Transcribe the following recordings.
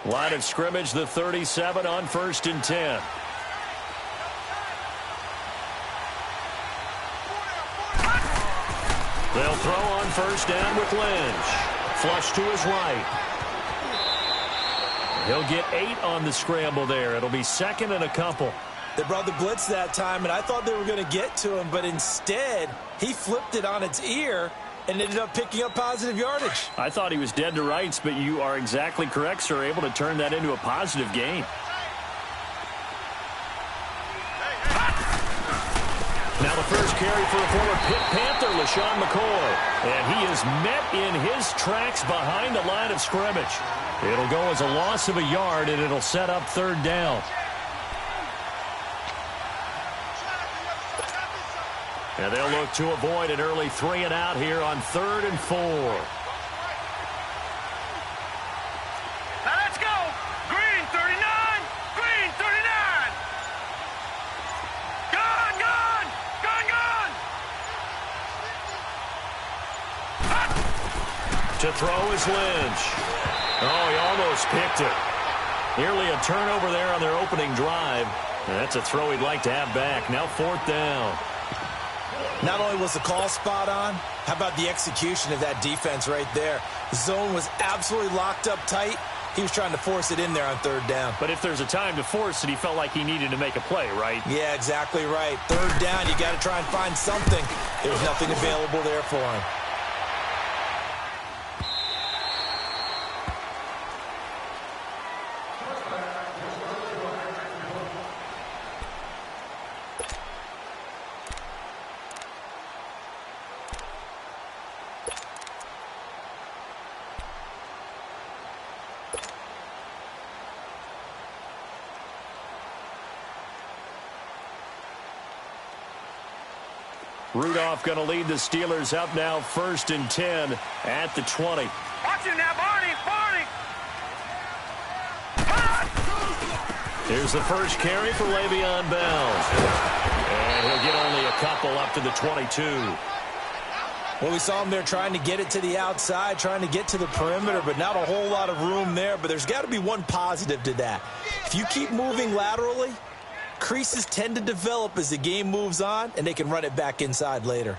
Line of scrimmage, the 37 on 1st and 10. They'll throw on 1st down with Lynch. Flush to his right. He'll get 8 on the scramble there. It'll be 2nd and a couple. They brought the blitz that time, and I thought they were going to get to him, but instead, he flipped it on its ear and ended up picking up positive yardage. I thought he was dead to rights, but you are exactly correct, sir. Able to turn that into a positive gain. Now the first carry for a former Pitt Panther, LaShawn McCoy. And he is met in his tracks behind the line of scrimmage. It'll go as a loss of a yard, and it'll set up 3rd down. And they'll look to avoid an early 3 and out here on 3rd and 4. Now let's go. Green 39. Green 39. Gone, gone. Gone, gone. To throw is Lynch. Oh, he almost picked it. Nearly a turnover there on their opening drive. And that's a throw he'd like to have back. Now 4th down. Not only was the call spot on, how about the execution of that defense right there? The zone was absolutely locked up tight. He was trying to force it in there on 3rd down. But if there's a time to force it, he felt like he needed to make a play, right? Yeah, exactly right. 3rd down, you got to try and find something. There was nothing available there for him. Rudolph going to lead the Steelers up now 1st and 10 at the 20. Watch it now, Barney. Barney. Here's the first carry for Le'Veon Bell. And he'll get only a couple up to the 22. Well, we saw him there trying to get it to the outside, trying to get to the perimeter, but not a whole lot of room there. But there's got to be one positive to that. If you keep moving laterally, creases tend to develop as the game moves on, and they can run it back inside later.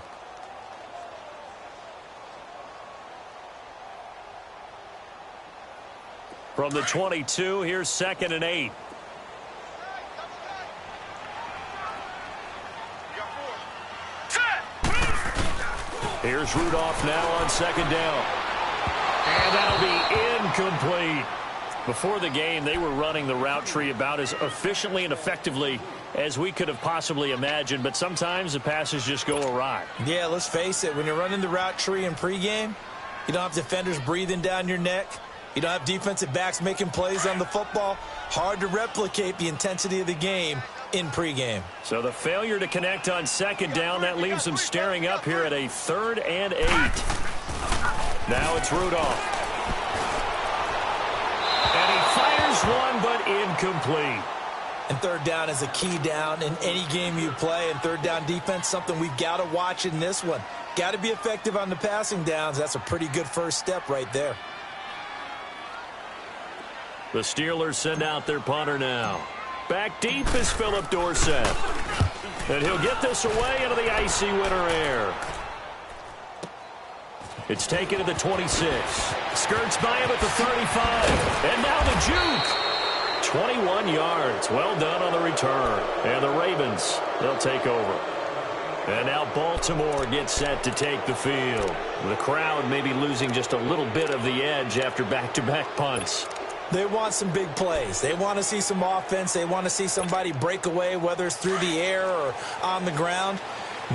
From the 22, here's 2nd and 8. Here's Rudolph now on 2nd down. And that'll be incomplete. Before the game, they were running the route tree about as efficiently and effectively as we could have possibly imagined, but sometimes the passes just go awry. Yeah, let's face it. When you're running the route tree in pregame, you don't have defenders breathing down your neck. You don't have defensive backs making plays on the football. Hard to replicate the intensity of the game in pregame. So the failure to connect on 2nd down, that leaves them staring up here at a 3rd and 8. Now it's Rudolph. And he fires one, but incomplete. And 3rd down is a key down in any game you play. And 3rd down defense, something we've got to watch in this one. Got to be effective on the passing downs. That's a pretty good first step right there. The Steelers send out their punter now. Back deep is Philip Dorsett. And he'll get this away into the icy winter air. It's taken to the 26. Skirts by him at the 35. And now the juke. 21 yards. Well done on the return. And the Ravens, they'll take over. And now Baltimore gets set to take the field. The crowd may be losing just a little bit of the edge after back-to-back punts. They want some big plays. They want to see some offense. They want to see somebody break away, whether it's through the air or on the ground.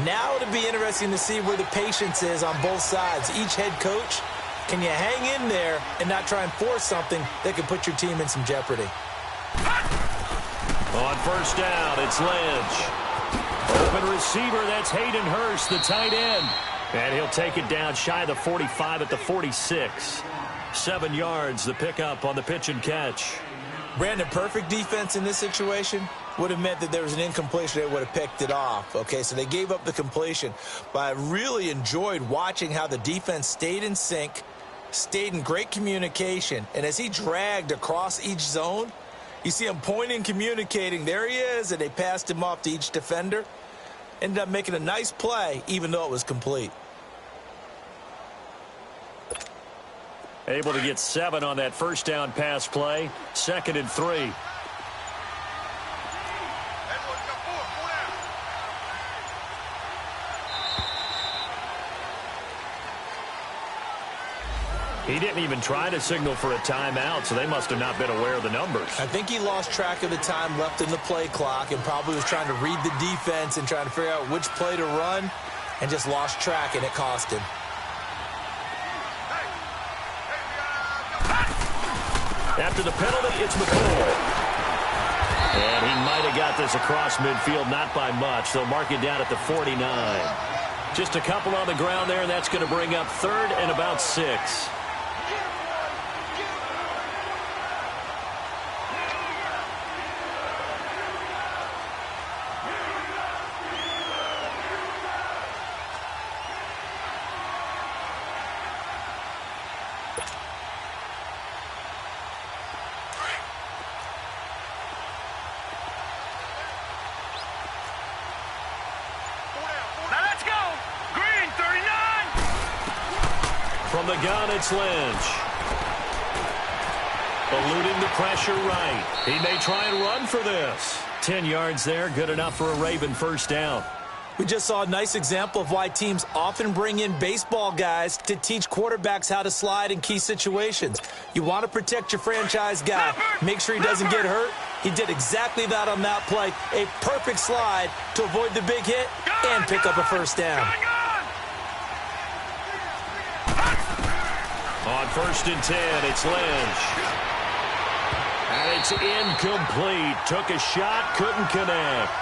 Now it'll be interesting to see where the patience is on both sides. Each head coach, can you hang in there and not try and force something that could put your team in some jeopardy? On 1st down, it's Lynch. Open receiver, that's Hayden Hurst, the tight end. And he'll take it down shy of the 45 at the 46. 7 yards, the pickup on the pitch and catch. Brandon, perfect defense in this situation would have meant that there was an incompletion. They would have picked it off. Okay, so they gave up the completion. But I really enjoyed watching how the defense stayed in sync, stayed in great communication. And as he dragged across each zone, you see him pointing, communicating. There he is, and they passed him off to each defender. Ended up making a nice play, even though it was complete. Able to get 7 on that first down pass play. 2nd and 3. He didn't even try to signal for a timeout, so they must have not been aware of the numbers. I think he lost track of the time left in the play clock and probably was trying to read the defense and trying to figure out which play to run and just lost track, and it cost him. After the penalty, it's McCoy. And he might have got this across midfield, not by much. They'll mark it down at the 49. Just a couple on the ground there, and that's going to bring up 3rd and about 6. From the gun, it's Lynch. Eluding the pressure right. He may try and run for this. 10 yards there, good enough for a Raven first down. We just saw a nice example of why teams often bring in baseball guys to teach quarterbacks how to slide in key situations. You want to protect your franchise guy. Make sure he doesn't get hurt. He did exactly that on that play. A perfect slide to avoid the big hit and pick up a first down. On 1st and 10, it's Lynch. And it's incomplete. Took a shot, couldn't connect.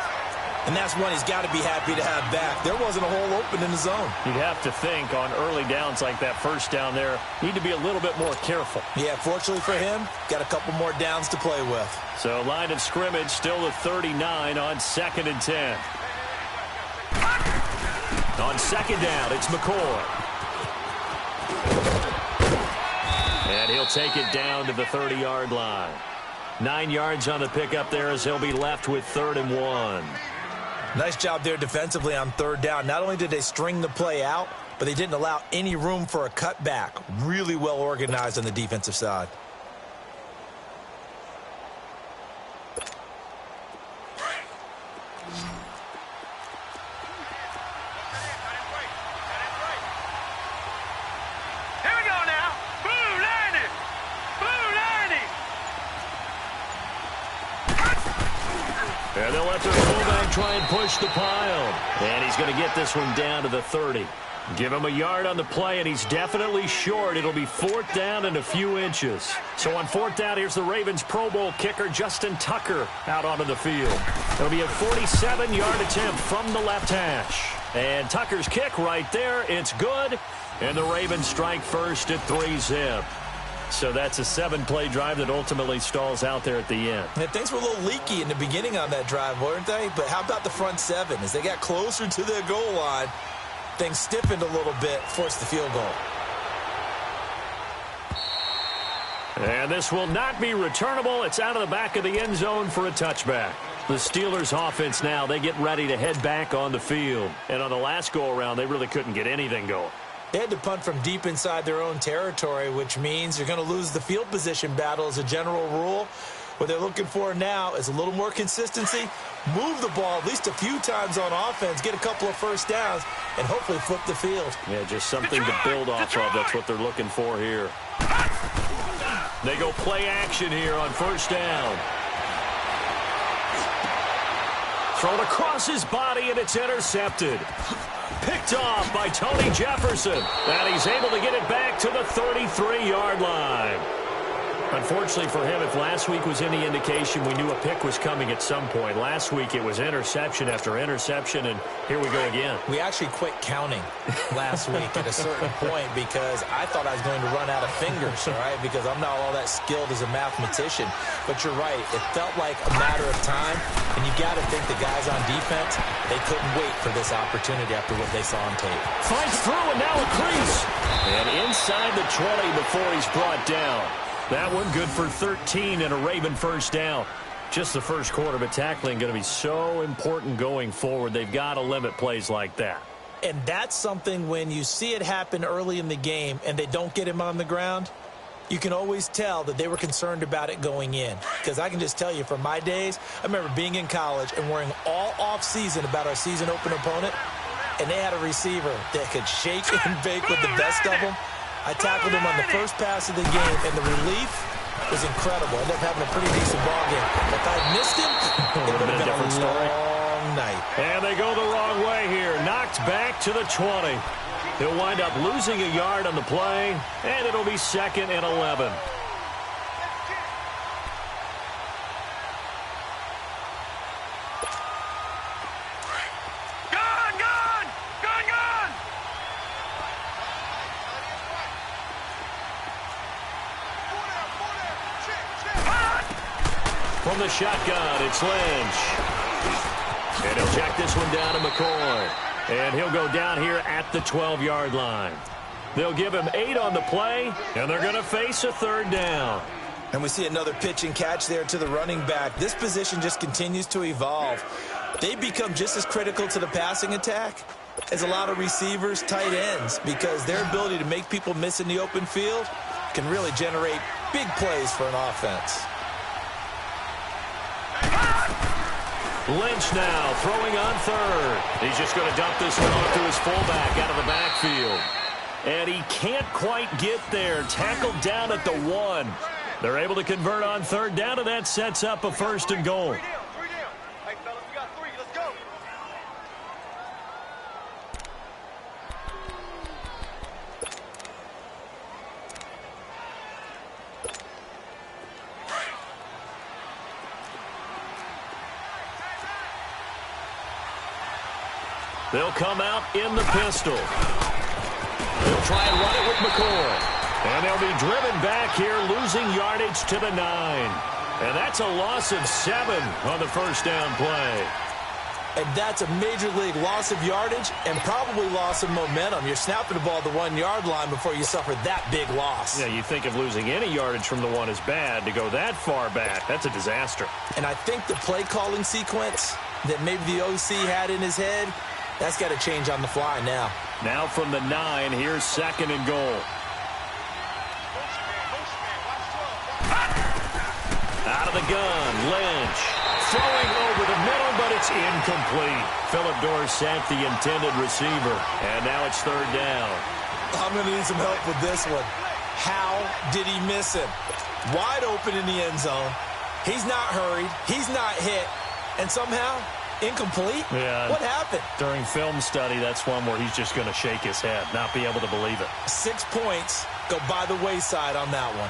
And that's one he's got to be happy to have back. There wasn't a hole open in the zone. You'd have to think on early downs like that first down there, need to be a little bit more careful. Yeah, fortunately for him, got a couple more downs to play with. So line of scrimmage still at 39 on 2nd and 10. On 2nd down, it's McCoy. And he'll take it down to the 30-yard line. 9 yards on the pickup there as he'll be left with 3rd and 1. Nice job there defensively on 3rd down. Not only did they string the play out, but they didn't allow any room for a cutback. Really well organized on the defensive side. And they'll let their fullback try and push the pile. And he's going to get this one down to the 30. Give him a yard on the play, and he's definitely short. It'll be 4th down and a few inches. So on 4th down, here's the Ravens Pro Bowl kicker, Justin Tucker, out onto the field. It'll be a 47-yard attempt from the left hash. And Tucker's kick right there. It's good. And the Ravens strike first at 3-zip. So that's a 7-play drive that ultimately stalls out there at the end. Yeah, things were a little leaky in the beginning on that drive, weren't they? But how about the front 7? As they got closer to their goal line, things stiffened a little bit, forced the field goal. And this will not be returnable. It's out of the back of the end zone for a touchback. The Steelers offense now, they get ready to head back on the field. And on the last go-around, they really couldn't get anything going. They had to punt from deep inside their own territory, which means you're going to lose the field position battle as a general rule. What they're looking for now is a little more consistency, move the ball at least a few times on offense, get a couple of first downs, and hopefully flip the field. Yeah, just something to build off of. That's what they're looking for here. They go play action here on 1st down. Thrown across his body, and it's intercepted. Picked off by Tony Jefferson. And he's able to get it back to the 33-yard line. Unfortunately for him, if last week was any indication, we knew a pick was coming at some point. Last week it was interception after interception, and here we go again. We actually quit counting last week at a certain point because I thought I was going to run out of fingers, all right, because I'm not all that skilled as a mathematician. But you're right. It felt like a matter of time, and you got to think the guys on defense, they couldn't wait for this opportunity after what they saw on tape. Fights through, and now a crease. And inside the 20 before he's brought down. That one good for 13 and a Raven first down. Just the first quarter, but tackling going to be so important going forward. They've got to limit plays like that. And that's something when you see it happen early in the game and they don't get him on the ground, you can always tell that they were concerned about it going in. Because I can just tell you from my days, I remember being in college and worrying all off-season about our season open opponent, and they had a receiver that could shake and bake with the best of them. I tackled him on the first pass of the game, and the relief was incredible. I ended up having a pretty decent ball game. If I missed him, it would have been a different story. long night. And they go the wrong way here. Knocked back to the 20. He'll wind up losing a yard on the play, and it'll be 2nd and 11. From the shotgun, it's Lynch. And he'll check this one down to McCoy. And he'll go down here at the 12-yard line. They'll give him 8 on the play, and they're going to face a 3rd down. And we see another pitch and catch there to the running back. This position just continues to evolve. They become just as critical to the passing attack as a lot of receivers, tight ends, because their ability to make people miss in the open field can really generate big plays for an offense. Lynch now throwing on 3rd. He's just going to dump this one off to his fullback out of the backfield. And he can't quite get there. Tackled down at the 1. They're able to convert on 3rd down, and that sets up a 1st and goal. Hey, fellas, we got 3. Let's go. They'll come out in the pistol. They'll try and run it with McCoy. And they'll be driven back here, losing yardage to the 9. And that's a loss of 7 on the first down play. And that's a major league loss of yardage and probably loss of momentum. You're snapping the ball at the 1-yard line before you suffer that big loss. Yeah, you think of losing any yardage from the 1 is bad. To go that far back, that's a disaster. And I think the play calling sequence that maybe the OC had in his head, that's got to change on the fly now. Now from the 9, here's 2nd and goal. Out of the gun, Lynch. Throwing over the middle, but it's incomplete. Philip Dorsett, the intended receiver. And now it's 3rd down. I'm going to need some help with this one. How did he miss him? Wide open in the end zone. He's not hurried. He's not hit. And somehow, incomplete? Yeah. What happened? During film study, that's one where he's just going to shake his head, not be able to believe it. 6 points go by the wayside on that one.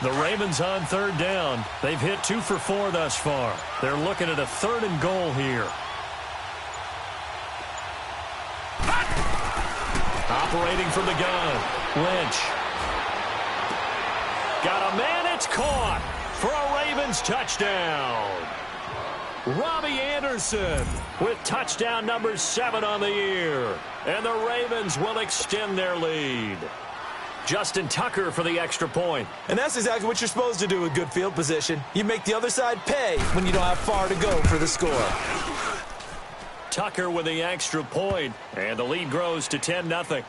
The Ravens on 3rd down. They've hit 2 for 4 thus far. They're looking at a 3rd and goal here. Operating from the gun, Lynch. Got a man, it's caught for a Ravens touchdown. Robbie Anderson with touchdown number 7 on the year. And the Ravens will extend their lead. Justin Tucker for the extra point. And that's exactly what you're supposed to do with good field position. You make the other side pay when you don't have far to go for the score. Tucker with the extra point, and the lead grows to 10-0.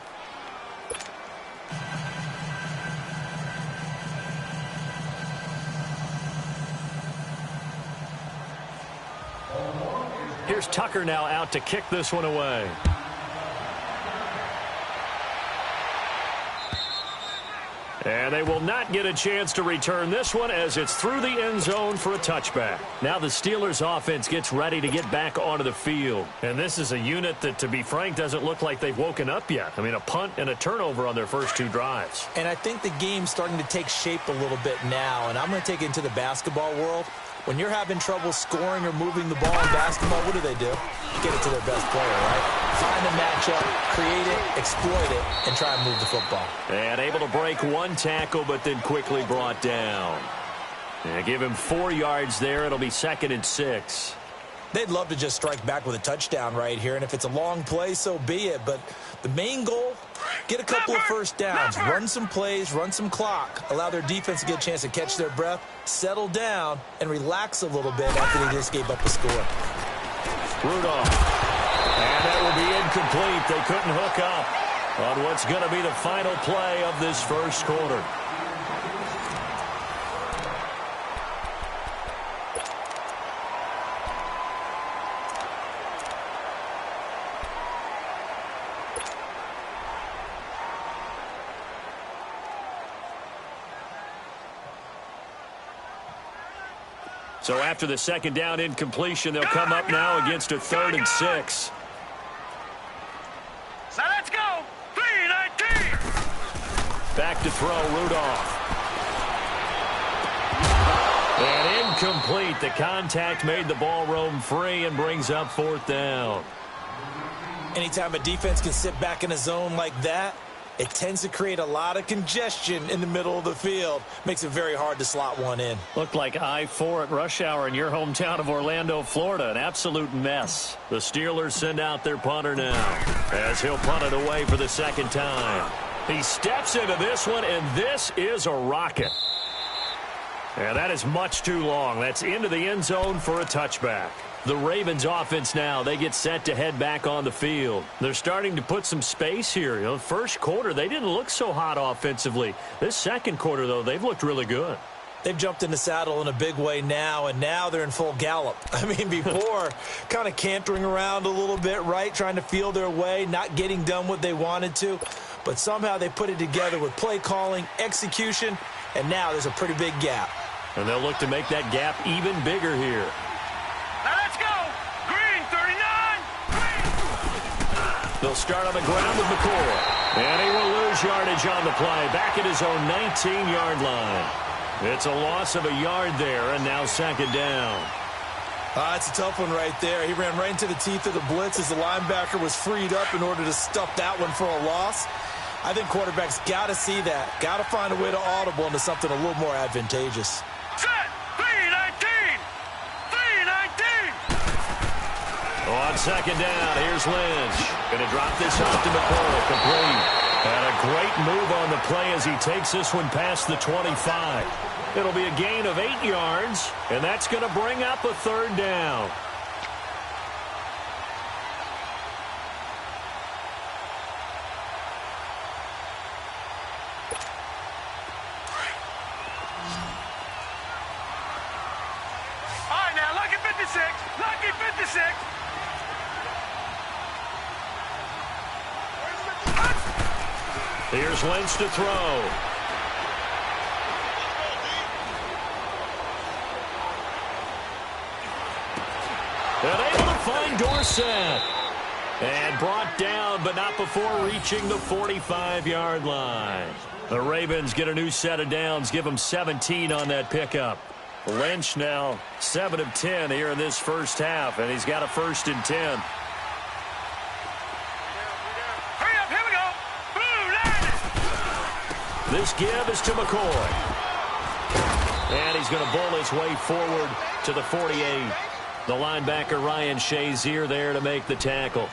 Here's Tucker now out to kick this one away. And they will not get a chance to return this one as it's through the end zone for a touchback. Now the Steelers offense gets ready to get back onto the field. And this is a unit that, to be frank, doesn't look like they've woken up yet. I mean, a punt and a turnover on their first 2 drives. And I think the game's starting to take shape a little bit now. And I'm going to take it into the basketball world. When you're having trouble scoring or moving the ball in basketball, what do? Get it to their best player, right? Find a matchup, create it, exploit it, and try and move the football. And able to break 1 tackle, but then quickly brought down. And give him 4 yards there. It'll be 2nd and 6. They'd love to just strike back with a touchdown right here, and if it's a long play, so be it. But the main goal, get a couple of first downs, run some plays, run some clock, allow their defense to get a chance to catch their breath, settle down, and relax a little bit after they just gave up a score. Rudolph. And that will be incomplete. They couldn't hook up on what's going to be the final play of this first quarter. So after the 2nd down incompletion, they'll come up now against a 3rd and 6. So let's go. 3-19. Back to throw, Rudolph. And incomplete. The contact made the ball roam free and brings up 4th down. Anytime a defense can sit back in a zone like that, it tends to create a lot of congestion in the middle of the field. Makes it very hard to slot one in. Looked like I-4 at rush hour in your hometown of Orlando, Florida. An absolute mess. The Steelers send out their punter now as he'll punt it away for the 2nd time. He steps into this one, and this is a rocket. And that is much too long. That's into the end zone for a touchback. The Ravens offense now, they get set to head back on the field. They're starting to put some space here. The first quarter, they didn't look so hot offensively. This 2nd quarter, though, they've looked really good. They've jumped in the saddle in a big way now, and now they're in full gallop. I mean, before, kind of cantering around a little bit, right, trying to feel their way, not getting done what they wanted to. But somehow they put it together with play calling, execution, and now there's a pretty big gap. And they'll look to make that gap even bigger here. Now let's go. Green, 39. They'll start on the ground with McCoy. And he will lose yardage on the play. Back at his own 19-yard line. It's a loss of a yard there, and now 2nd down. It's a tough one right there. He ran right into the teeth of the blitz as the linebacker was freed up in order to stuff that one for a loss. I think quarterbacks got to see that. Got to find a way to audible into something a little more advantageous. Set. 3-19. 3-19. On 2nd down, here's Lynch. Going to drop this off to McCoy. Complete. And a great move on the play as he takes this one past the 25. It'll be a gain of 8 yards, and that's going to bring up a 3rd down. All right, now, lucky 56. Lucky 56. Here's Lynch to throw. And able to find Dorsett. And brought down, but not before reaching the 45-yard line. The Ravens get a new set of downs, give them 17 on that pickup. Lynch now 7 of 10 here in this first half, and he's got a 1st and 10. Hurry up, here we go. Blue, This give is to McCoy. And he's going to bull his way forward to the 48. The linebacker Ryan Shazier there to make the tackle.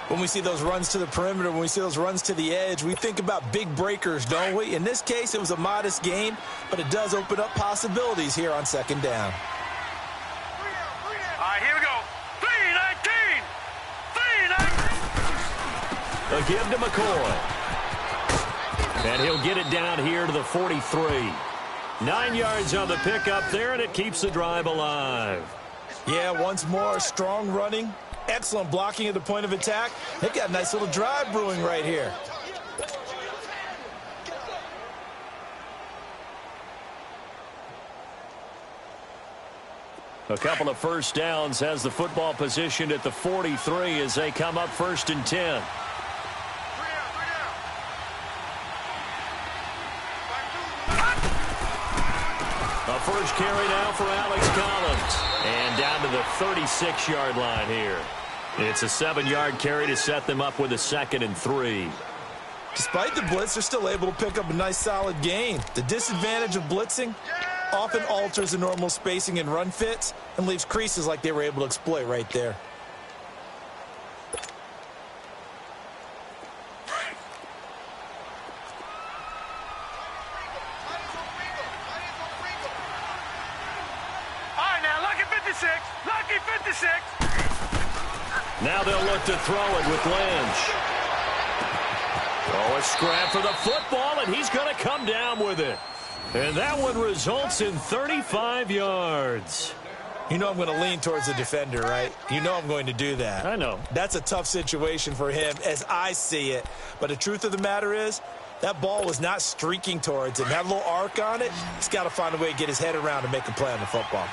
When we see those runs to the perimeter, when we see those runs to the edge, we think about big breakers, don't we? In this case, it was a modest gain, but it does open up possibilities here on 2nd down. All right, here we go. 3-19. 3-19. A give to McCoy. And he'll get it down here to the 43. 9 yards on the pickup there, and it keeps the drive alive. Yeah, once more, strong running, excellent blocking at the point of attack. They've got a nice little drive brewing right here. A couple of first downs, has the football positioned at the 43 as they come up 1st and 10. A first carry now for Alex Collins. And down to the 36-yard line here. It's a 7-yard carry to set them up with a 2nd and 3. Despite the blitz, they're still able to pick up a nice solid gain. The disadvantage of blitzing often alters the normal spacing and run fits and leaves creases like they were able to exploit right there. All right, now, lucky 56. Lucky 56. Now they'll look to throw it with Lynch. Oh, a scrap for the football, and he's going to come down with it. And that one results in 35 yards. You know I'm going to lean towards the defender, right? You know I'm going to do that. I know. That's a tough situation for him as I see it. But the truth of the matter is, that ball was not streaking towards him. Had a little arc on it. He's got to find a way to get his head around and make a play on the football.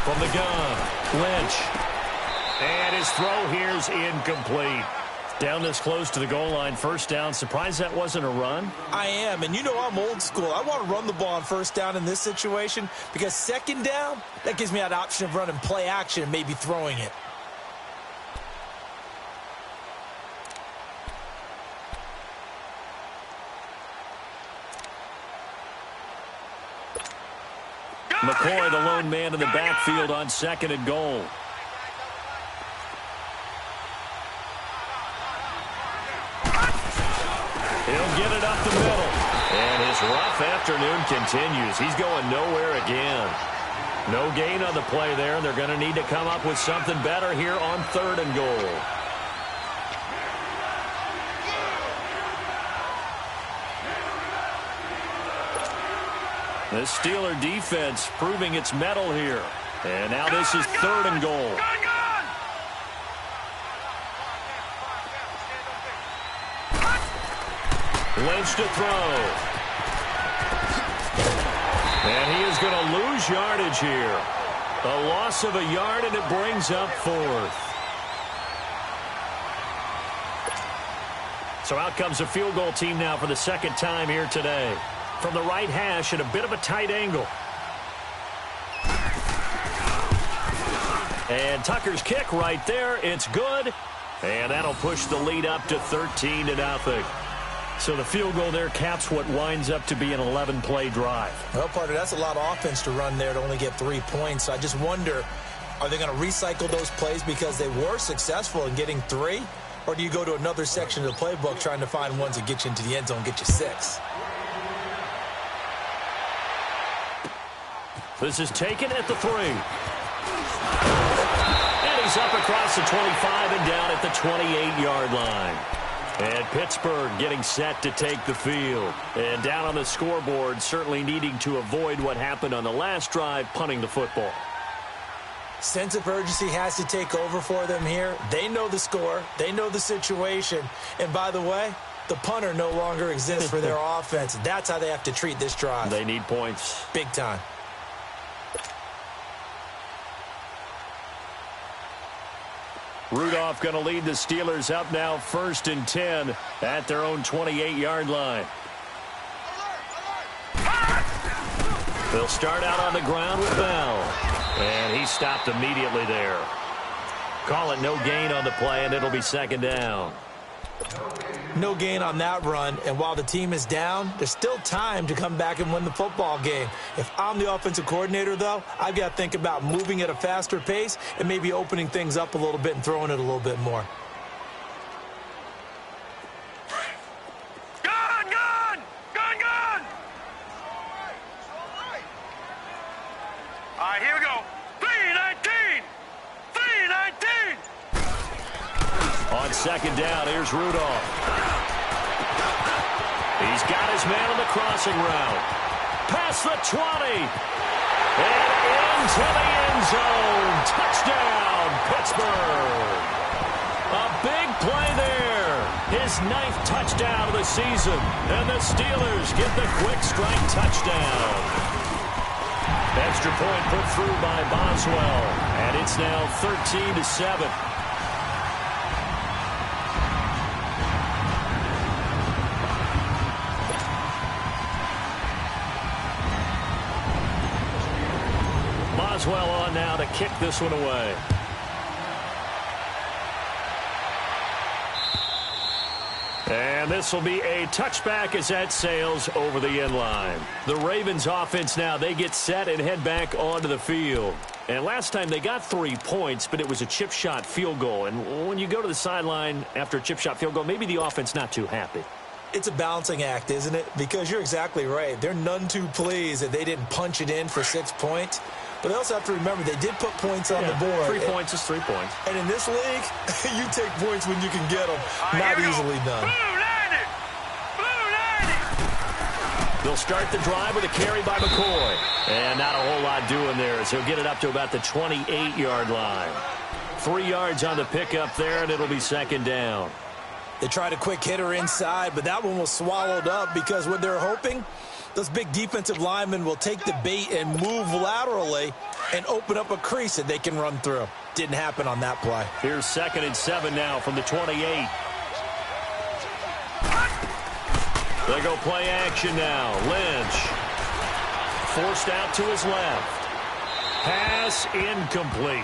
From the gun, Lynch. And his throw here's incomplete. Down this close to the goal line, first down. Surprised that wasn't a run? I am, and you know I'm old school. I want to run the ball on first down in this situation because second down, that gives me that option of running play action and maybe throwing it. McCoy, the lone man in the backfield on 2nd and goal. He'll get it up the middle. And his rough afternoon continues. He's going nowhere again. No gain on the play there. They're going to need to come up with something better here on 3rd and goal. The Steeler defense proving its mettle here. And now this is 3rd and goal. Lynch to throw. And he is going to lose yardage here. A loss of a yard, and it brings up 4th. So out comes a field goal team now for the 2nd time here today. From the right hash at a bit of a tight angle. And Tucker's kick right there. It's good. And that'll push the lead up to 13-0. So the field goal there caps what winds up to be an 11-play drive. Well, partner, that's a lot of offense to run there to only get 3 points. So I just wonder, are they going to recycle those plays because they were successful in getting 3? Or do you go to another section of the playbook trying to find ones that get you into the end zone, get you 6? This is taken at the 3. And he's up across the 25 and down at the 28-yard line. And Pittsburgh getting set to take the field. And down on the scoreboard, certainly needing to avoid what happened on the last drive, punting the football. Sense of urgency has to take over for them here. They know the score. They know the situation. And by the way, the punter no longer exists for their offense. That's how they have to treat this drive. They need points. Big time. Rudolph going to lead the Steelers up now 1st and 10 at their own 28-yard line. They'll start out on the ground with Bell. And he stopped immediately there. Call it no gain on the play, and it'll be 2nd down. No gain on that run, and while the team is down, there's still time to come back and win the football game. If I'm the offensive coordinator, though, I've got to think about moving at a faster pace and maybe opening things up a little bit and throwing it a little bit more. Gun! Gun! Gun! Gun! All right, here we go. 3-19! 3-19! On 2nd down, here's Rudolph. He's got his man on the crossing route. Past the 20. And into the end zone. Touchdown, Pittsburgh. A big play there. 9th touchdown of the season. And the Steelers get the quick strike touchdown. Extra point put through by Boswell. And it's now 13-7. Boswell on now to kick this one away. And this will be a touchback as that sails over the end line. The Ravens offense now, they get set and head back onto the field. And last time they got 3 points, but it was a chip shot field goal. And when you go to the sideline after a chip shot field goal, maybe the offense not too happy. It's a balancing act, isn't it? Because you're exactly right. They're none too pleased that they didn't punch it in for 6 points. But they also have to remember they did put points on the board. 3 points is 3 points. And in this league, you take points when you can get them. Not easily done. They'll start the drive with a carry by McCoy. And not a whole lot doing there as he'll get it up to about the 28-yard line. 3 yards on the pickup there, and it'll be second down. They tried a quick hitter inside, but that one was swallowed up because what they're hoping, those big defensive linemen will take the bait and move laterally and open up a crease that they can run through. Didn't happen on that play. Here's 2nd and 7 now from the 28. They go play action now. Lynch forced out to his left. Pass incomplete.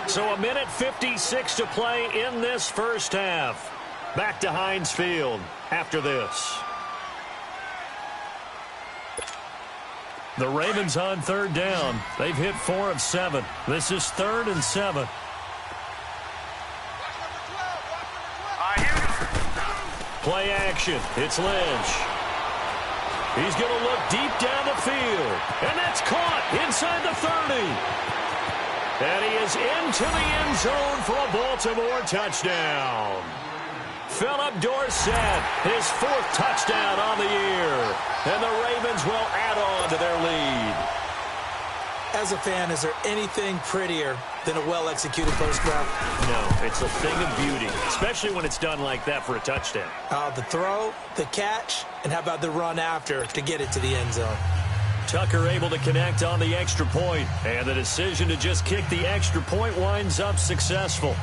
So 1:56 to play in this first half. Back to Heinz Field after this. The Ravens on 3rd down. They've hit 4 of 7. This is 3rd and 7. Play action. It's Lynch. He's going to look deep down the field. And that's caught inside the 30. And he is into the end zone for a Baltimore touchdown. Philip Dorsett, his 4th touchdown on the year. And the Ravens will add on to their lead. As a fan, is there anything prettier than a well-executed post route? No, it's a thing of beauty, especially when it's done like that for a touchdown. The throw, the catch, and how about the run after to get it to the end zone? Tucker able to connect on the extra point, and the decision to just kick the extra point winds up successful.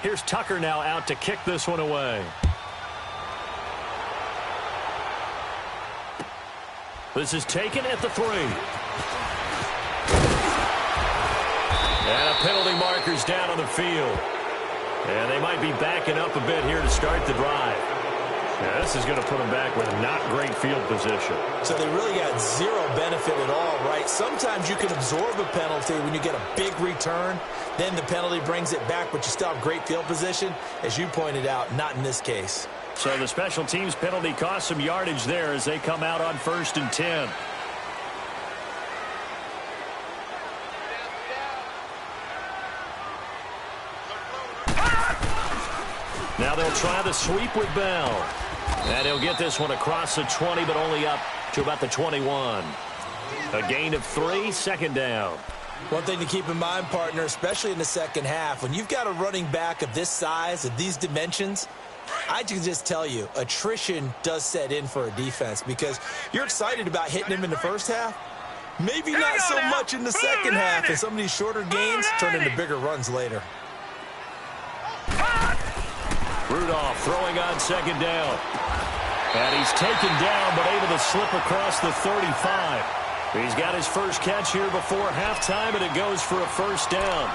Here's Tucker now out to kick this one away. This is taken at the 3. And a penalty marker's down on the field. And they might be backing up a bit here to start the drive. Yeah, this is going to put them back with not great field position. So they really got zero benefit at all, right? Sometimes you can absorb a penalty when you get a big return. Then the penalty brings it back, but you still have great field position. As you pointed out, not in this case. So the special teams penalty cost some yardage there as they come out on 1st and 10. Now they'll try the sweep with Bell. And he'll get this one across the 20, but only up to about the 21. A gain of 3, 2nd down. One thing to keep in mind, partner, especially in the second half, when you've got a running back of this size, of these dimensions, I can just tell you, attrition does set in for a defense because you're excited about hitting him in the first half. Maybe not so much in the second half, and some of these shorter gains turn into bigger runs later. Rudolph throwing on 2nd down. And he's taken down, but able to slip across the 35. He's got his first catch here before halftime, and it goes for a 1st down.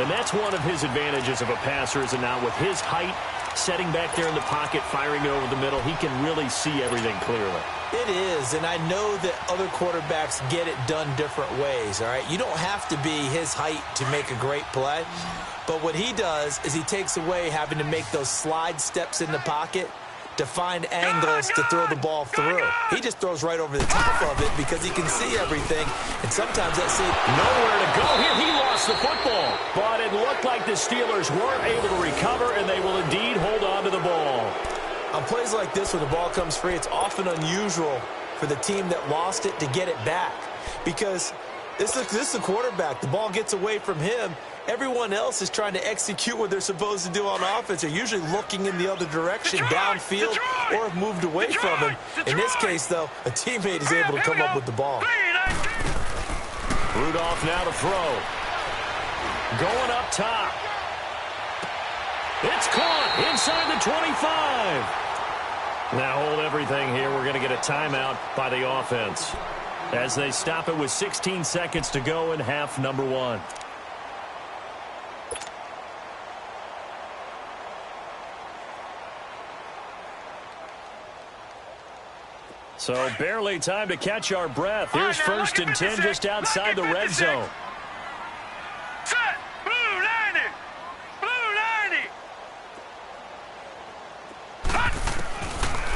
And that's one of his advantages of a passer, is it not? With his height, setting back there in the pocket, firing it over the middle, he can really see everything clearly. It is, and I know that other quarterbacks get it done different ways, all right? You don't have to be his height to make a great play, but what he does is he takes away having to make those slide steps in the pocket. to find angles to throw the ball through. He just throws right over the top of it because he can see everything, and sometimes that saves nowhere to go here. He lost the football, but it looked like the Steelers weren't able to recover, and they will indeed hold on to the ball. On plays like this, when the ball comes free, it's often unusual for the team that lost it to get it back because this is the quarterback. The ball gets away from him. Everyone else is trying to execute what they're supposed to do on offense. They're usually looking in the other direction, downfield, or have moved away from him. In this case, though, a teammate is able to come up with the ball. Rudolph now to throw. Going up top. It's caught inside the 25. Now hold everything here. We're going to get a timeout by the offense as they stop it with 16 seconds to go in half number 1. So barely time to catch our breath. Here's 1st and 10 just outside the red zone. Set. Blue 90. Blue 90.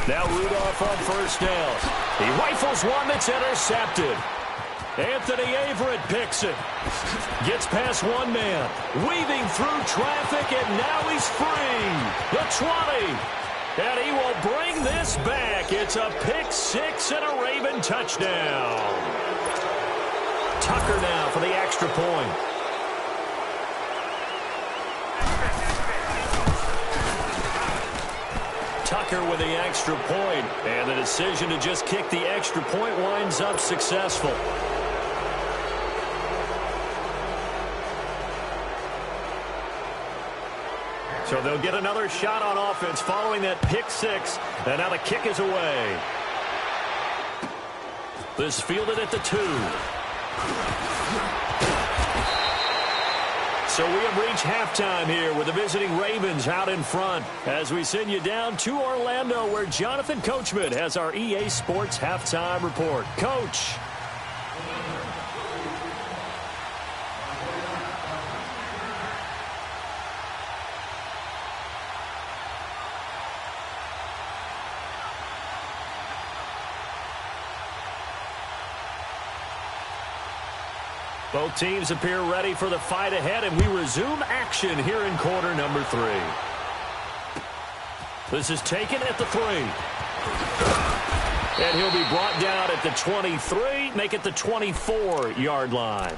Now Rudolph on 1st down. He rifles one that's intercepted. Anthony Averett picks it. Gets past one man. Weaving through traffic, and now he's free. The 20. And he will bring this back. It's a pick 6 and a Raven touchdown. Tucker now for the extra point. Tucker with the extra point, and the decision to just kick the extra point winds up successful. So they'll get another shot on offense following that pick 6, and now the kick is away. This fielded at the 2. So we have reached halftime here with the visiting Ravens out in front as we send you down to Orlando where Jonathan Coachman has our EA Sports halftime report. Coach. Both teams appear ready for the fight ahead, and we resume action here in quarter number 3. This is taken at the 3. And he'll be brought down at the 23, make it the 24-yard line.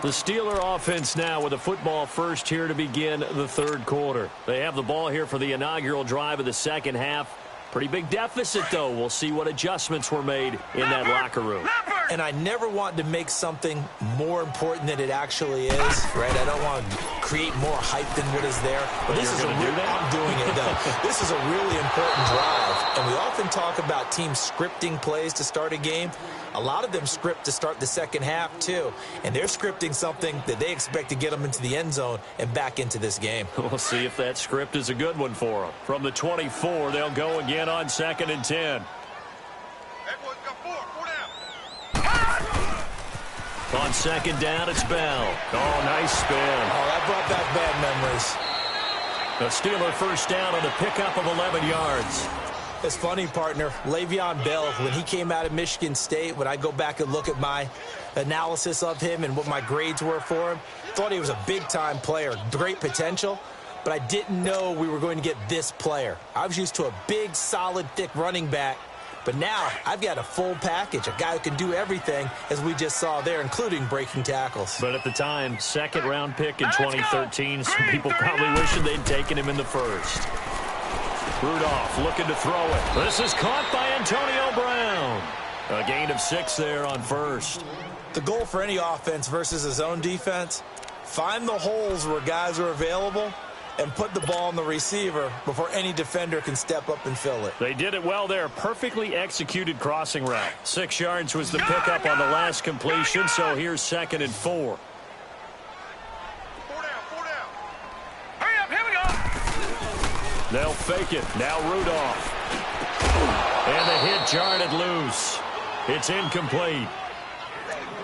The Steeler offense now with a football first here to begin the 3rd quarter. They have the ball here for the inaugural drive of the 2nd half. Pretty big deficit, though. We'll see what adjustments were made in that locker room. And I never want to make something more important than it actually is, right? I don't want to create more hype than what is there. But this is I'm doing it, though. This is a really important drive. And we often talk about teams scripting plays to start a game. A lot of them script to start the 2nd half, too. And they're scripting something that they expect to get them into the end zone and back into this game. We'll see if that script is a good one for them. From the 24, they'll go again on 2nd and 10. On 2nd down, it's Bell. Oh, nice spin. Oh, that brought back bad memories. The Steeler first down on a pickup of 11 yards. It's funny, partner. Le'Veon Bell, when he came out of Michigan State, when I go back and look at my analysis of him and what my grades were for him, thought he was a big-time player, great potential, but I didn't know we were going to get this player. I was used to a big, solid, thick running back, but now I've got a full package, a guy who can do everything, as we just saw there, including breaking tackles. But at the time, 2nd-round pick in 2013, some people probably wishing they'd taken him in the 1st. Rudolph looking to throw it. This is caught by Antonio Brown. A gain of 6 there on 1st. The goal for any offense versus his own defense, find the holes where guys are available and put the ball on the receiver before any defender can step up and fill it. They did it well there. Perfectly executed crossing route. 6 yards was the pickup on the last completion, so here's 2nd and 4. They'll fake it. Now Rudolph. And the hit jarred it loose. It's incomplete.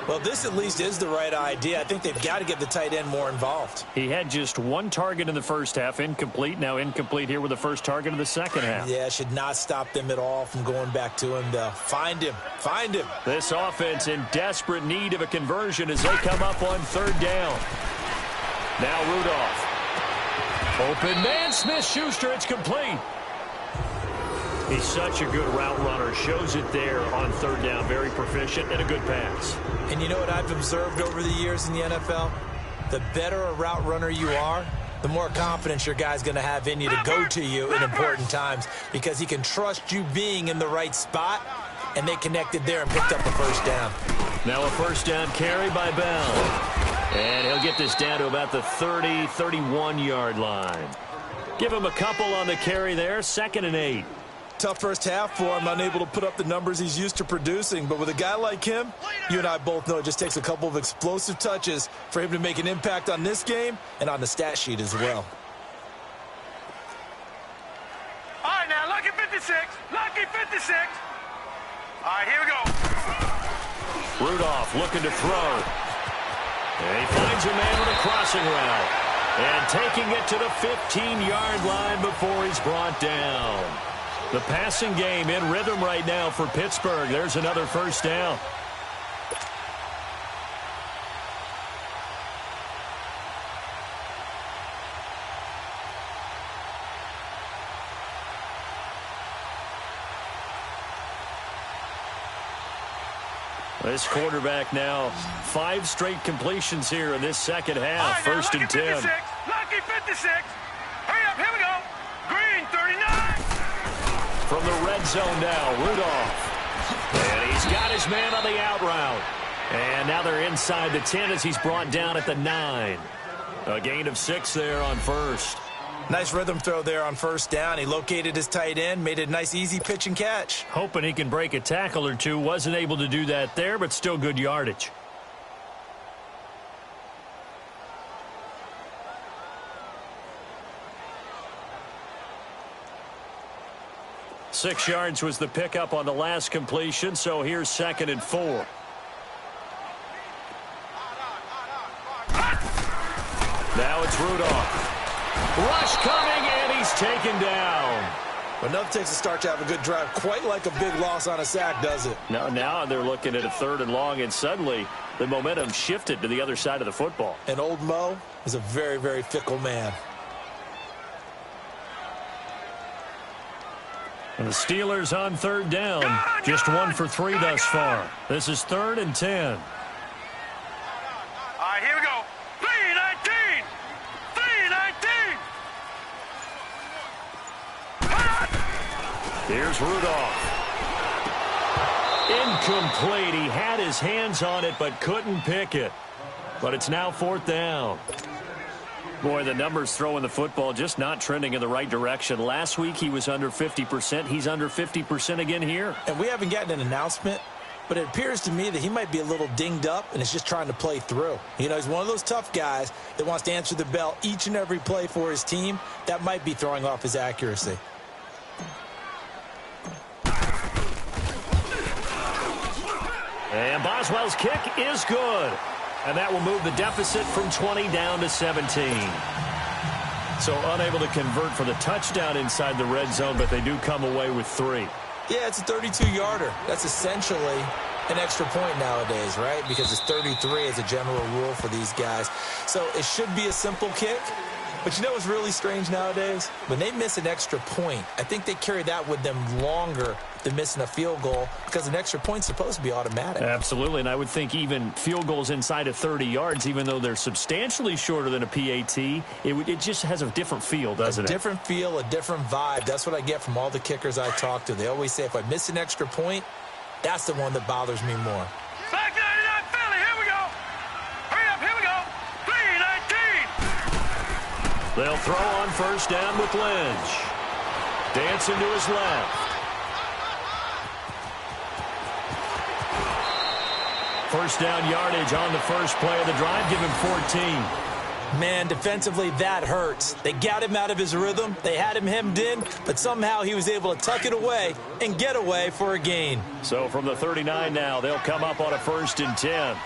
Well, this at least is the right idea. I think they've got to get the tight end more involved. He had just one target in the first half, incomplete. Now incomplete here with the first target of the second half. Yeah, should not stop them at all from going back to him, though. Find him. Find him. This offense in desperate need of a conversion as they come up on third down. Now Rudolph. Open man, Smith-Schuster, it's complete. He's such a good route runner. Shows it there on third down. Very proficient and a good pass. And you know what I've observed over the years in the NFL? The better a route runner you are, the more confidence your guy's going to have in you to go to you in important times because he can trust you being in the right spot, and they connected there and picked up a first down. Now a first down carry by Bell. And he'll get this down to about the 30, 31-yard line. Give him a couple on the carry there, 2nd and 8. Tough first half for him, unable to put up the numbers he's used to producing. But with a guy like him, you and I both know it just takes a couple of explosive touches for him to make an impact on this game and on the stat sheet as well. All right, now, lucky 56. Lucky 56. All right, here we go. Rudolph looking to throw. And he finds a man with a crossing route. And taking it to the 15-yard line before he's brought down. The passing game in rhythm right now for Pittsburgh. There's another first down. This quarterback now 5 straight completions here in this second half. Right, 1st and 10. Lucky 56. Hurry up, here we go. Green 39. From the red zone now, Rudolph. And he's got his man on the out route. And now they're inside the 10 as he's brought down at the 9. A gain of 6 there on first. Nice rhythm throw there on first down. He located his tight end, made it a nice easy pitch and catch. Hoping he can break a tackle or two. Wasn't able to do that there, but still good yardage. Six yards was the pickup on the last completion, so here's 2nd and 4. Now it's Rudolph. Rush coming, and he's taken down. But nothing takes a start to have a good drive, quite like a big loss on a sack, does it? Now they're looking at a 3rd and long, and suddenly the momentum shifted to the other side of the football. And old Mo is a very, very fickle man. And the Steelers on 3rd down. Just 1 for 3 thus far. This is 3rd and 10. All right, here we go. 3-19. 3-19. Here's Rudolph. Incomplete. He had his hands on it but couldn't pick it. But it's now 4th down. Boy, the numbers throwing the football just not trending in the right direction. Last week he was under 50%. He's under 50% again here. And we haven't gotten an announcement, but it appears to me that he might be a little dinged up and is just trying to play through. You know, he's one of those tough guys that wants to answer the bell each and every play for his team. That might be throwing off his accuracy. And Boswell's kick is good. And that will move the deficit from 20 down to 17. So unable to convert for the touchdown inside the red zone, but they do come away with 3. Yeah, it's a 32-yarder. That's essentially an extra point nowadays, right? Because it's 33 as a general rule for these guys. So it should be a simple kick. But you know what's really strange nowadays? When they miss an extra point, I think they carry that with them longer than missing a field goal because an extra point's supposed to be automatic. Absolutely, and I would think even field goals inside of 30 yards, even though they're substantially shorter than a PAT, it just has a different feel, doesn't it? A different feel, a different vibe. That's what I get from all the kickers I talk to. They always say if I miss an extra point, that's the one that bothers me more. Back 99 Philly, here we go. Hurry up, here we go. 3-19. They'll throw on first down with Lynch. Dancing to his left. First down yardage on the first play of the drive. Give him 14. Man, defensively, that hurts. They got him out of his rhythm. They had him hemmed in, but somehow he was able to tuck it away and get away for a gain. So from the 39 now, they'll come up on a 1st and 10.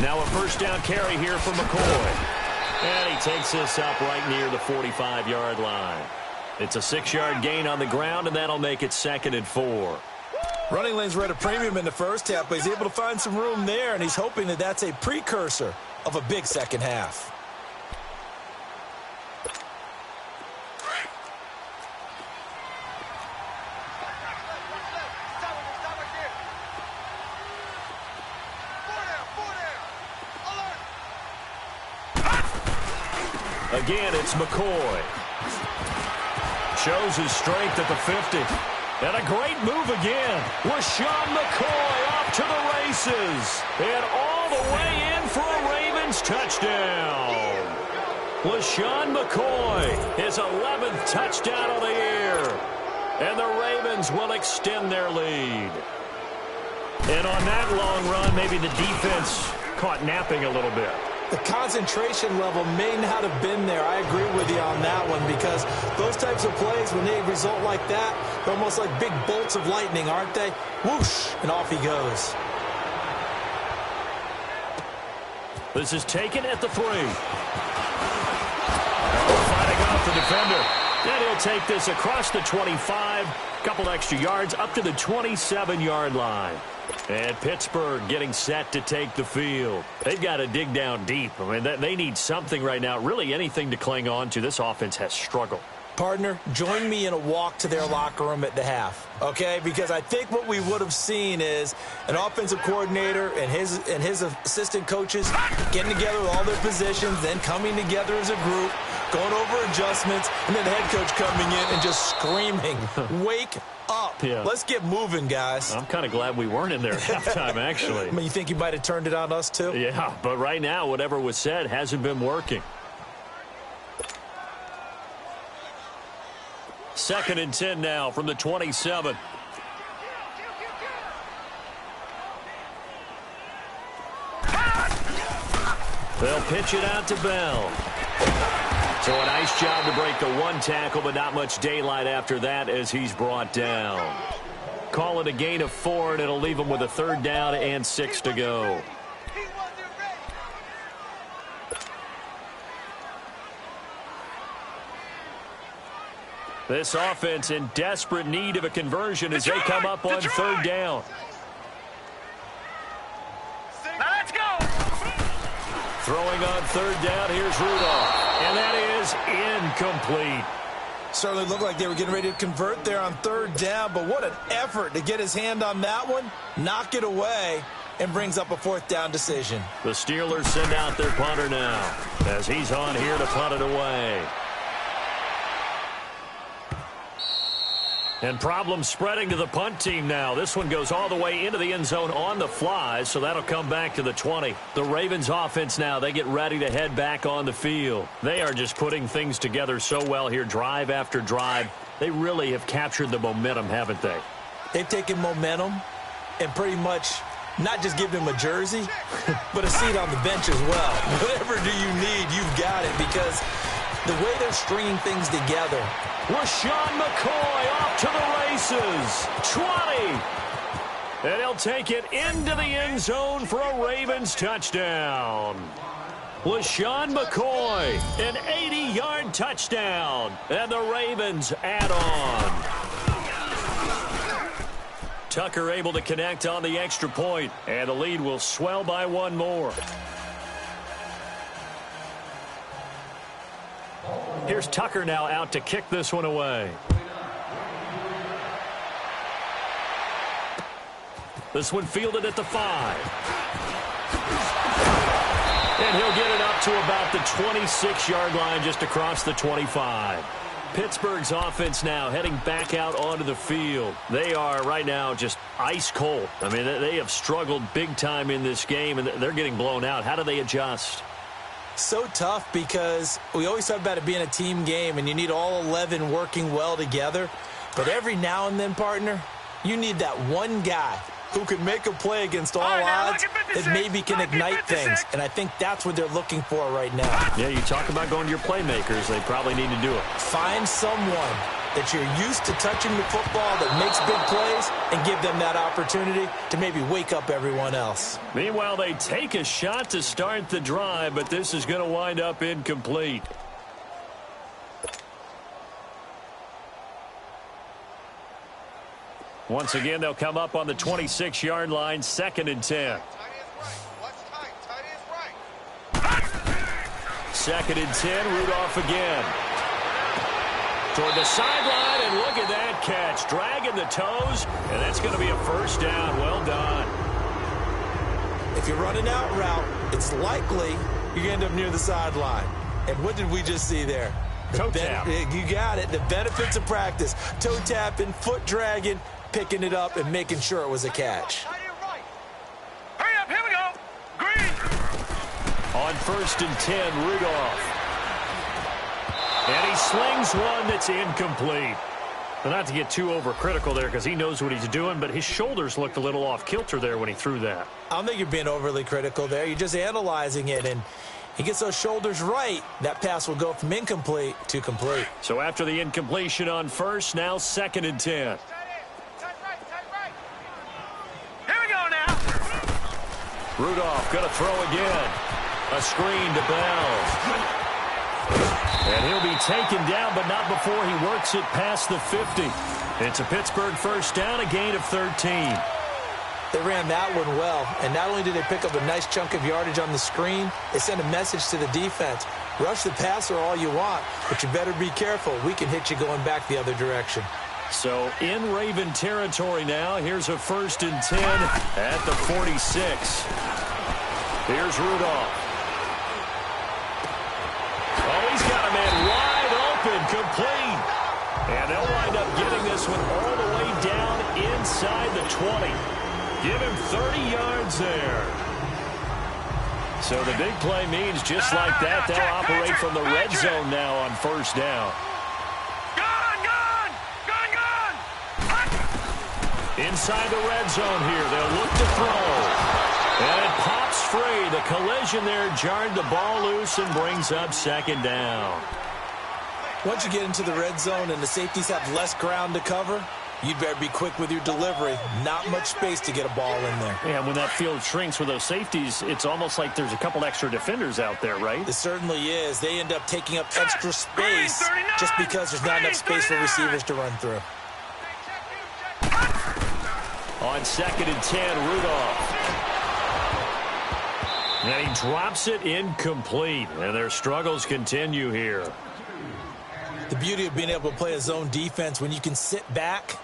Now a first down carry here for McCoy. And he takes this up right near the 45-yard line. It's a 6-yard gain on the ground, and that'll make it 2nd and 4. Running lanes were at a premium in the first half, but he's able to find some room there, and he's hoping that that's a precursor of a big second half. Again, it's McCoy. Shows his strength at the 50. And a great move again. LeSean McCoy off to the races. And all the way in for a Ravens touchdown. LeSean McCoy, his 11th touchdown of the year. And the Ravens will extend their lead. And on that long run, maybe the defense caught napping a little bit. The concentration level may not have been there. I agree with you on that one, because those types of plays, when they result like that, they're almost like big bolts of lightning, aren't they? Whoosh, and off he goes. This is taken at the 3. Fighting off the defender. And he'll take this across the 25. Couple extra yards up to the 27-yard line. And Pittsburgh getting set to take the field. They've got to dig down deep. I mean, they need something right now, really anything to cling on to. This offense has struggled. Partner, join me in a walk to their locker room at the half, okay? Because I think what we would have seen is an offensive coordinator and his assistant coaches getting together with all their positions, then coming together as a group, going over adjustments, and then the head coach coming in and just screaming, wake up. Yeah. Let's get moving, guys. I'm kind of glad we weren't in there at halftime, actually. I mean, you think he might have turned it on us, too? Yeah, but right now, whatever was said hasn't been working. 2nd and 10 now from the 27. They'll pitch it out to Bell. So a nice job to break the 1 tackle, but not much daylight after that as he's brought down. Call it a gain of 4, and it'll leave him with a 3rd down and 6 to go. This offense in desperate need of a conversion as they come up on 3rd down. Now let's go. Throwing on 3rd down, here's Rudolph. And that is incomplete. Certainly looked like they were getting ready to convert there on 3rd down, but what an effort to get his hand on that one, knock it away, and brings up a 4th down decision. The Steelers send out their punter now as he's on here to punt it away. And problems spreading to the punt team now. This one goes all the way into the end zone on the fly, so that'll come back to the 20. The Ravens offense now, they get ready to head back on the field. They are just putting things together so well here, drive after drive. They really have captured the momentum, haven't they? They've taken momentum and pretty much not just given him a jersey, but a seat on the bench as well. Whatever do you need, you've got it, because the way they're stringing things together. LeSean McCoy off to the races. 20. And he'll take it into the end zone for a Ravens touchdown. LeSean McCoy, an 80-yard touchdown. And the Ravens add on. Tucker able to connect on the extra point, and the lead will swell by 1 more. Here's Tucker now out to kick this one away. This one fielded at the 5. And he'll get it up to about the 26-yard line, just across the 25. Pittsburgh's offense now heading back out onto the field. They are right now just ice cold. I mean, they have struggled big time in this game, and they're getting blown out. How do they adjust? So tough, because we always talk about it being a team game and you need all 11 working well together. But every now and then, partner, you need that one guy who can make a play against all odds that maybe can ignite things. And I think that's what they're looking for right now. Yeah, you talk about going to your playmakers. They probably need to do it. Find someone that you're used to touching the football that makes big plays and give them that opportunity to maybe wake up everyone else. Meanwhile, they take a shot to start the drive, but this is going to wind up incomplete. Once again, they'll come up on the 26-yard line, 2nd and 10. 2nd and 10, Rudolph again. Toward the sideline, and look at that catch. Dragging the toes, and that's going to be a first down. Well done. If you run an out route, it's likely you're going to end up near the sideline. And what did we just see there? Toe tap. You got it. The benefits of practice. Toe tapping, foot dragging, picking it up, and making sure it was a catch. Hurry up, here we go. Green. On 1st and 10, Rudolph. And he slings one that's incomplete. Well, not to get too overcritical there because he knows what he's doing, but his shoulders looked a little off kilter there when he threw that. I don't think you're being overly critical there. You're just analyzing it, and he gets those shoulders right. That pass will go from incomplete to complete. So after the incompletion on 1st, now 2nd and 10. Here we go now. Rudolph going to throw again. A screen to Bell. And he'll be taken down, but not before he works it past the 50. It's a Pittsburgh first down, a gain of 13. They ran that one well, and not only did they pick up a nice chunk of yardage on the screen, they sent a message to the defense. Rush the passer all you want, but you better be careful. We can hit you going back the other direction. So in Raven territory now, here's a 1st and 10 at the 46. Here's Rudolph. Oh, he's got a man wide open, complete. And they'll wind up getting this one all the way down inside the 20. Give him 30 yards there. So the big play means just like that, they'll operate from the red zone now on 1st down. Gone! Inside the red zone here, they'll look to throw. And it pops free. The collision there jarred the ball loose and brings up 2nd down. Once you get into the red zone and the safeties have less ground to cover, you'd better be quick with your delivery. Not much space to get a ball in there. Yeah, when that field shrinks with those safeties, it's almost like there's a couple extra defenders out there, right? It certainly is. They end up taking up extra space just because there's not enough space for receivers to run through. On 2nd and 10, Rudolph. And he drops it incomplete. And their struggles continue here. The beauty of being able to play a zone defense when you can sit back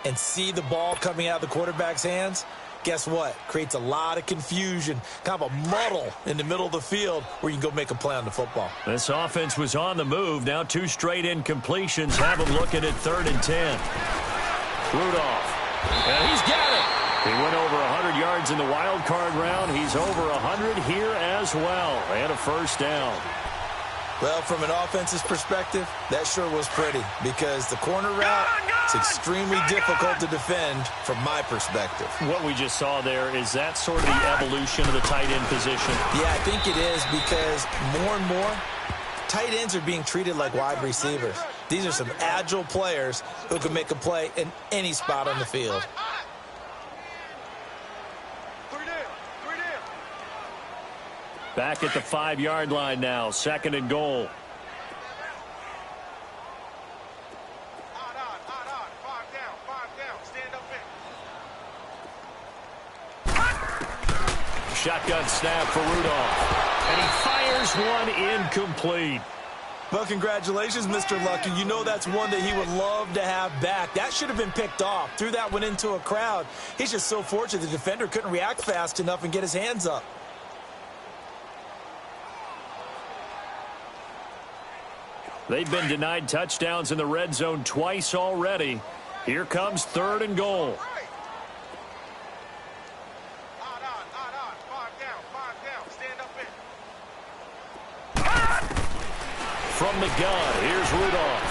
and see the ball coming out of the quarterback's hands, guess what? Creates a lot of confusion, kind of a muddle in the middle of the field where you can go make a play on the football. This offense was on the move. Now 2 straight incompletions have them looking at 3rd and 10. Rudolph. And he's got it. He went over 100 yards in the wild card round. He's over 100 here as well. And a first down. Well, from an offense's perspective, that sure was pretty because the corner route is extremely difficult to defend from my perspective. What we just saw there, is that sort of the evolution of the tight end position? Yeah, I think it is because more and more, tight ends are being treated like wide receivers. These are some agile players who can make a play in any spot on the field. Back at the 5-yard line now, 2nd and goal. Shotgun snap for Rudolph. And he fires one incomplete. Well, congratulations, Mr. Lucky. You know that's one that he would love to have back. That should have been picked off. Threw that one into a crowd. He's just so fortunate the defender couldn't react fast enough and get his hands up. They've been denied touchdowns in the red zone twice already. Here comes 3rd and goal. From the gun, here's Rudolph.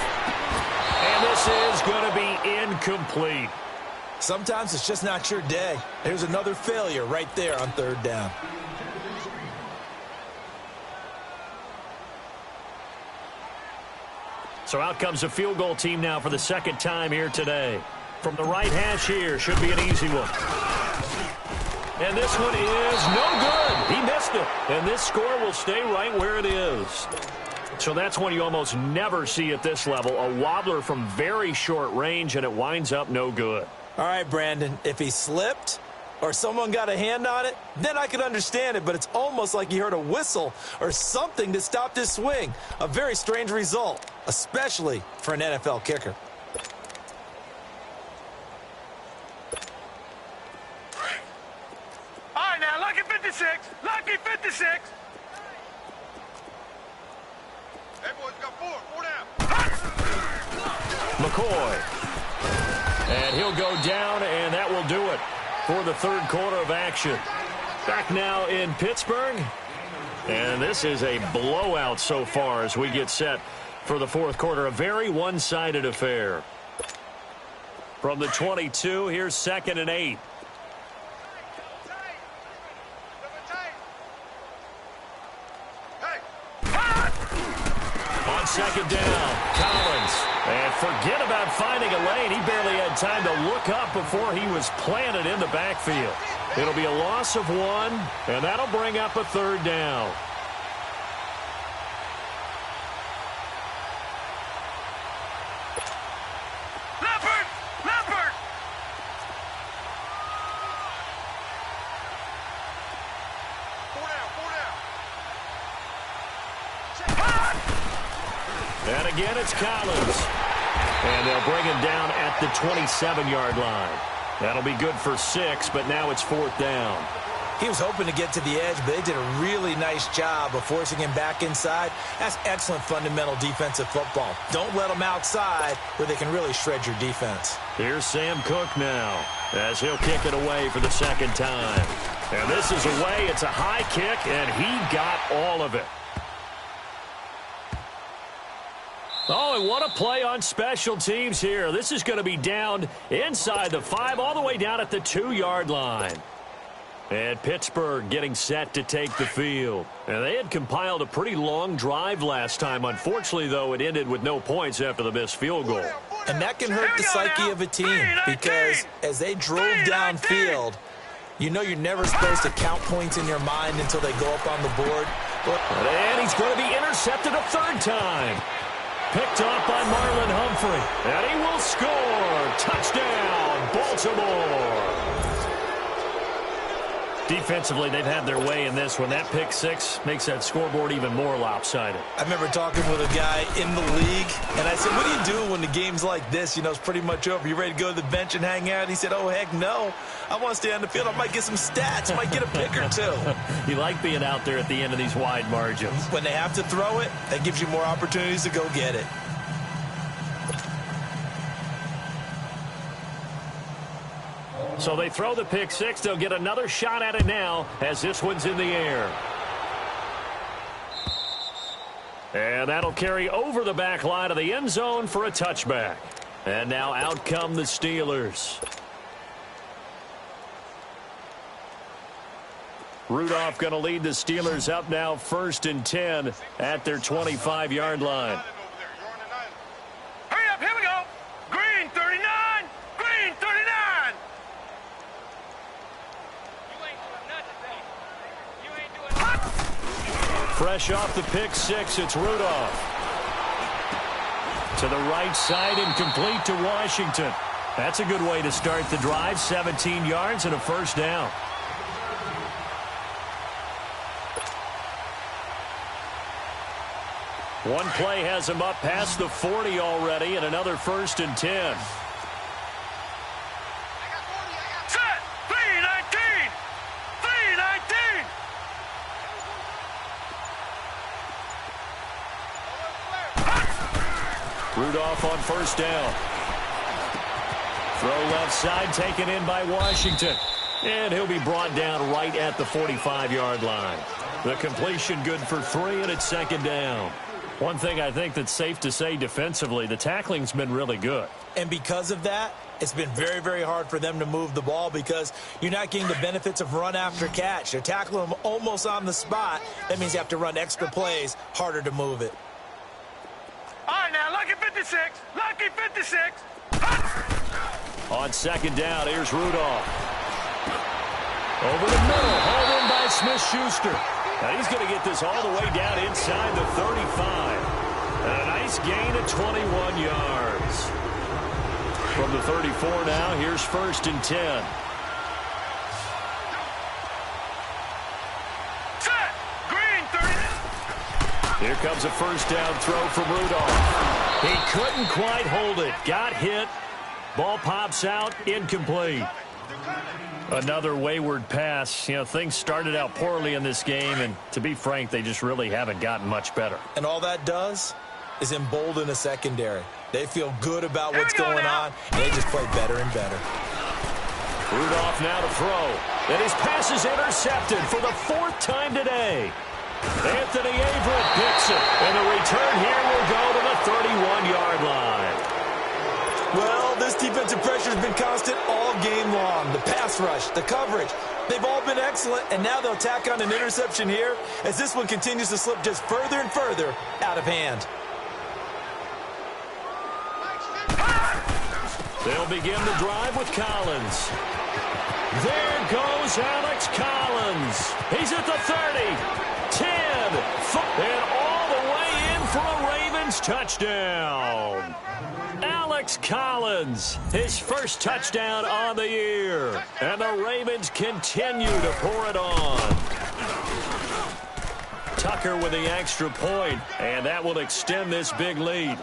And this is going to be incomplete. Sometimes it's just not your day. There's another failure right there on 3rd down. So out comes a field goal team now for the second time here today. From the right hash here, should be an easy one. And this one is no good. He missed it. And this score will stay right where it is. So that's one you almost never see at this level. A wobbler from very short range, and it winds up no good. All right, Brandon, if he slipped or someone got a hand on it, then I could understand it, but it's almost like he heard a whistle or something that stopped his swing. A very strange result, especially for an NFL kicker. All right, now, lucky 56. Lucky 56. Hey, boys, got four down. McCoy. And he'll go down, and that will do it for the third quarter of action. Back now in Pittsburgh. And this is a blowout so far as we get set for the fourth quarter. A very one-sided affair. From the 22, here's 2nd and 8. On second down, Collins. And forget about finding a lane. He barely had time to look up before he was planted in the backfield. It'll be a loss of 1, and that'll bring up a 3rd down. Leopard! Leopard! And again, it's Collins. And they'll bring him down at the 27-yard line. That'll be good for 6, but now it's 4th down. He was hoping to get to the edge, but they did a really nice job of forcing him back inside. That's excellent fundamental defensive football. Don't let them outside where they can really shred your defense. Here's Sam Cook now as he'll kick it away for the second time. And this is away. It's a high kick, and he got all of it. Oh, and what a play on special teams here. This is going to be down inside the 5, all the way down at the 2-yard line. And Pittsburgh getting set to take the field. And they had compiled a pretty long drive last time. Unfortunately, though, it ended with no points after the missed field goal. And that can hurt the psyche of a team because as they drove downfield, you know you're never supposed to count points in your mind until they go up on the board. And he's going to be intercepted a 3rd time. Picked off by Marlon Humphrey. And he will score. Touchdown, Baltimore. Defensively, they've had their way in this one. That pick 6 makes that scoreboard even more lopsided. I remember talking with a guy in the league, and I said, what do you do when the game's like this? You know, it's pretty much over. You ready to go to the bench and hang out? He said, oh, heck no. I want to stay on the field. I might get some stats. I might get a pick or 2. You like being out there at the end of these wide margins. When they have to throw it, that gives you more opportunities to go get it. So they throw the pick 6. They'll get another shot at it now as this one's in the air. And that'll carry over the back line of the end zone for a touchback. And now out come the Steelers. Rudolph going to lead the Steelers up now 1st and 10 at their 25-yard line. Hurry up, here we go. Green 39. Green 39. Fresh off the pick 6, it's Rudolph. To the right side and complete to Washington. That's a good way to start the drive. 17 yards and a 1st down. One play has him up past the 40 already, and another 1st and 10. Set. 319. 319. Rudolph on 1st down. Throw left side, taken in by Washington. And he'll be brought down right at the 45-yard line. The completion good for 3, and it's 2nd down. One thing I think that's safe to say defensively, the tackling's been really good. And because of that, it's been very, very hard for them to move the ball because you're not getting the benefits of run after catch. They're tackling them almost on the spot. That means you have to run extra plays, harder to move it. All right, now, lucky 56. 56. Lucky 56. On second down, here's Rudolph. Over the middle, hauled in by Smith-Schuster. Now he's going to get this all the way down inside the 35. And a nice gain of 21 yards. From the 34 now, here's 1st and 10. Set. Green 30. Here comes a first down throw from Rudolph. He couldn't quite hold it. Got hit. Ball pops out, incomplete. Another wayward pass. You know, things started out poorly in this game, and to be frank, they just really haven't gotten much better. And all that does is embolden a secondary. They feel good about what's going on, and they just play better and better. Rudolph now to throw. And his pass is intercepted for the 4th time today. Anthony Averett picks it, and the return here will go to the 31-yard line. Well, this defensive pressure has been constant all game long. The pass rush, the coverage, they've all been excellent, and now they'll tack on an interception here as this one continues to slip just further and further out of hand. They'll begin the drive with Collins. There goes Alex Collins. He's at the 30, 10, and all the way in for a Ravens touchdown. Alex Collins, his first touchdown on the year. And the Ravens continue to pour it on. Tucker with the extra point, and that will extend this big lead.